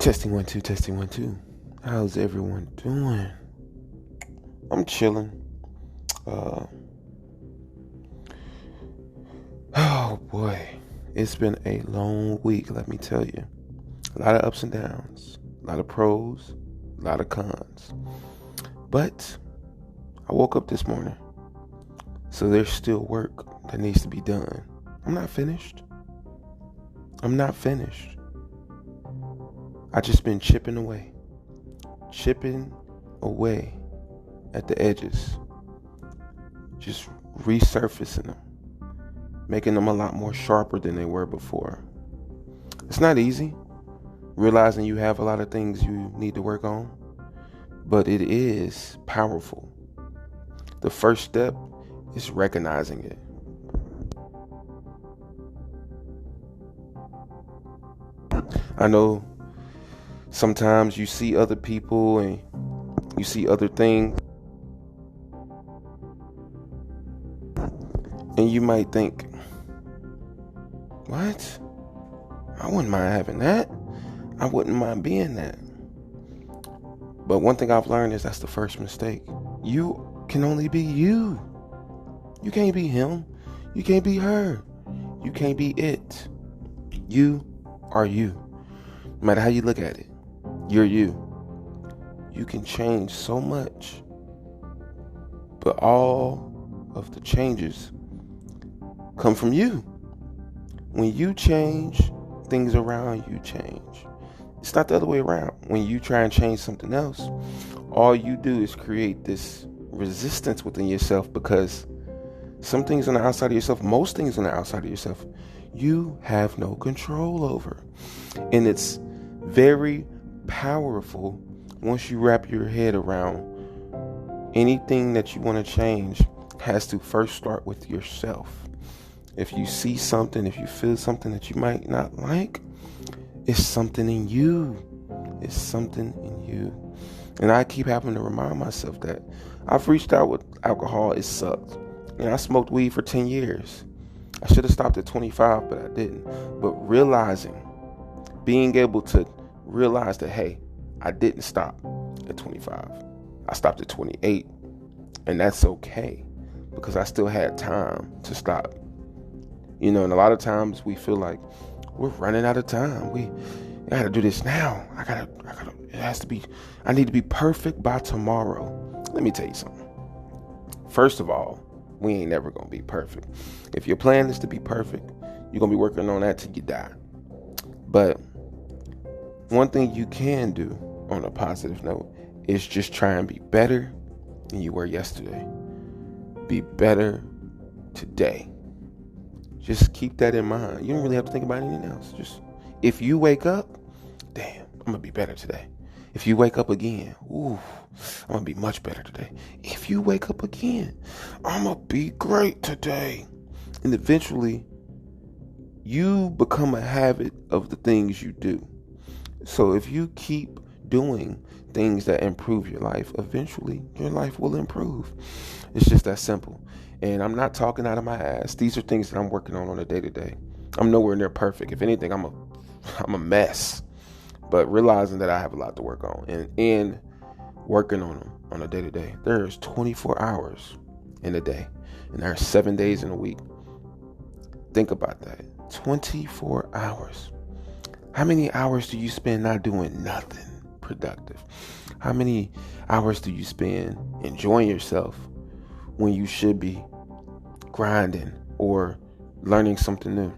Testing 1 2, testing 1 2. How's everyone doing? I'm chilling. Uh, oh boy, it's been a long week. Let me tell you, a lot of ups and downs, a lot of pros, a lot of cons. But I woke up this morning, so there's still work that needs to be done. I'm not finished. I just been chipping away at the edges, just resurfacing them, making them a lot more sharper than they were before. It's not easy, realizing you have a lot of things you need to work on, but it is powerful. The first step is recognizing it. I know sometimes you see other people and you see other things, and you might think, what? I wouldn't mind having that. I wouldn't mind being that. But one thing I've learned is that's the first mistake. You can only be you. You can't be him. You can't be her. You can't be it. You are you. No matter how you look at it, you're you. You can change so much, but all of the changes come from you. When you change, things around you change. It's not the other way around. When you try and change something else, all you do is create this resistance within yourself, because some things on the outside of yourself, most things on the outside of yourself, you have no control over. And it's very powerful once you wrap your head around anything that you want to change has to first start with yourself. If you see something, if you feel something that you might not like, it's something in you. It's something in you. And I keep having to remind myself that I've reached out with alcohol. It sucked. And I smoked weed for 10 years. I should have stopped at 25, but I didn't. But being able to realize that, hey, I didn't stop at 25. I stopped at 28. And that's okay, because I still had time to stop. And a lot of times we feel like we're running out of time. I gotta do this now. I need to be perfect by tomorrow. Let me tell you something. First of all, we ain't never gonna be perfect. If your plan is to be perfect, you're gonna be working on that till you die. But one thing you can do on a positive note is just try and be better than you were yesterday. Be better today. Just keep that in mind. You don't really have to think about anything else. Just, if you wake up, damn, I'm going to be better today. If you wake up again, I'm going to be much better today. If you wake up again, I'm going to be great today. And eventually, you become a habit of the things you do. So if you keep doing things that improve your life, eventually your life will improve. It's just that simple. And I'm not talking out of my ass. These are things that I'm working on a day-to-day. I'm nowhere near perfect. If anything, I'm a mess. But realizing that I have a lot to work on and working on them on a day-to-day. There's 24 hours in a day, and there are 7 days in a week. Think about that. 24 hours. How many hours do you spend not doing nothing productive? How many hours do you spend enjoying yourself when you should be grinding or learning something new?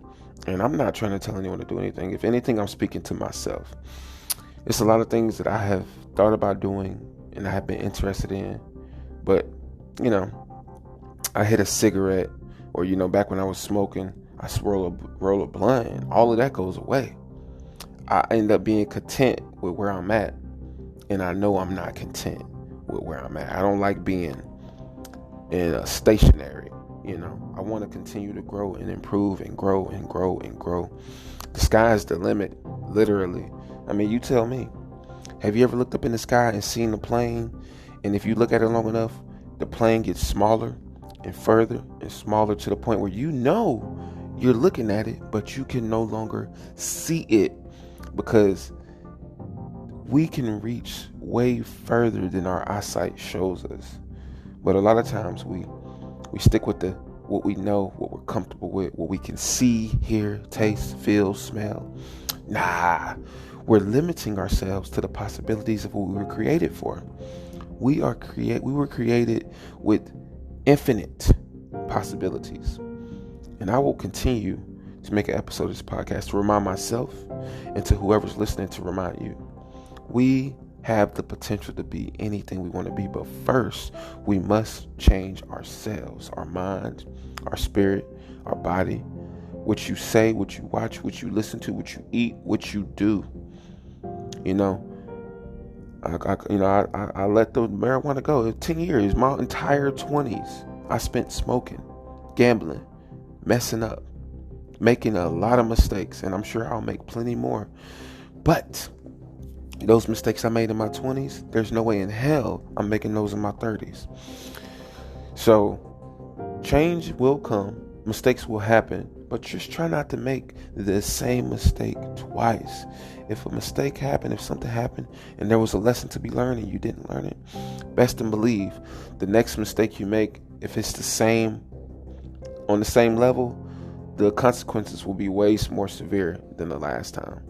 And I'm not trying to tell anyone to do anything. If anything, I'm speaking to myself. It's a lot of things that I have thought about doing and I have been interested in. But, I hit a cigarette, or, back when I was smoking, I roll a blunt, and all of that goes away. I end up being content with where I'm at. And I know I'm not content with where I'm at. I don't like being in a stationary. I want to continue to grow and improve and grow and grow and grow. The sky's the limit, literally. I mean, you tell me. Have you ever looked up in the sky and seen a plane? And if you look at it long enough, the plane gets smaller and further and smaller to the point where you're looking at it, but you can no longer see it, because we can reach way further than our eyesight shows us. But a lot of times we stick with what we know, what we're comfortable with, what we can see, hear, taste, feel, smell. Nah, we're limiting ourselves to the possibilities of what we were created for. We were created with infinite possibilities. And I will continue to make an episode of this podcast to remind myself and to whoever's listening to remind you. We have the potential to be anything we want to be, but first we must change ourselves, our mind, our spirit, our body, what you say, what you watch, what you listen to, what you eat, what you do. You know, I let the marijuana go. 10 years, my entire 20s, I spent smoking, gambling, messing up, making a lot of mistakes, and I'm sure I'll make plenty more. But those mistakes I made in my 20s, there's no way in hell I'm making those in my 30s. So change will come, mistakes will happen, but just try not to make the same mistake twice. If a mistake happened, if something happened and there was a lesson to be learned and you didn't learn it, best and believe the next mistake you make, if it's on the same level, the consequences will be way more severe than the last time.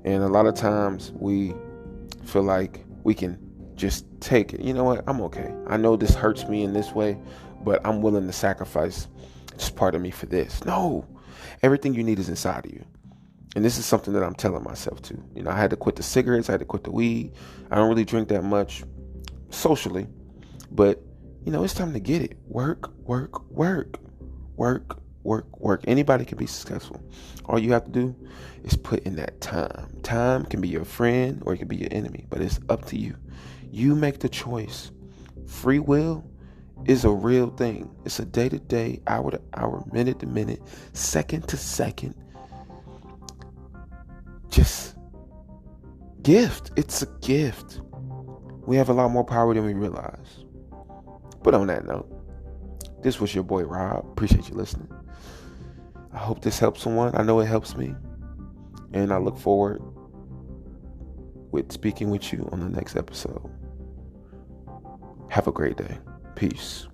And a lot of times we feel like we can just take it. You know what? I'm okay. I know this hurts me in this way, but I'm willing to sacrifice this part of me for this. No, everything you need is inside of you. And this is something that I'm telling myself too. You know, I had to quit the cigarettes. I had to quit the weed. I don't really drink that much socially, but you know, it's time to get it. Work. Anybody can be successful. All you have to do is put in that time. Time can be your friend or it can be your enemy, but it's up to you. You make the choice. Free will is a real thing. It's a day to day, hour to hour, minute to minute, second to second. Just gift. It's a gift. We have a lot more power than we realize. But on that note, this was your boy Rob. Appreciate you listening. I hope this helps someone. I know it helps me. And I look forward with speaking with you on the next episode. Have a great day. Peace.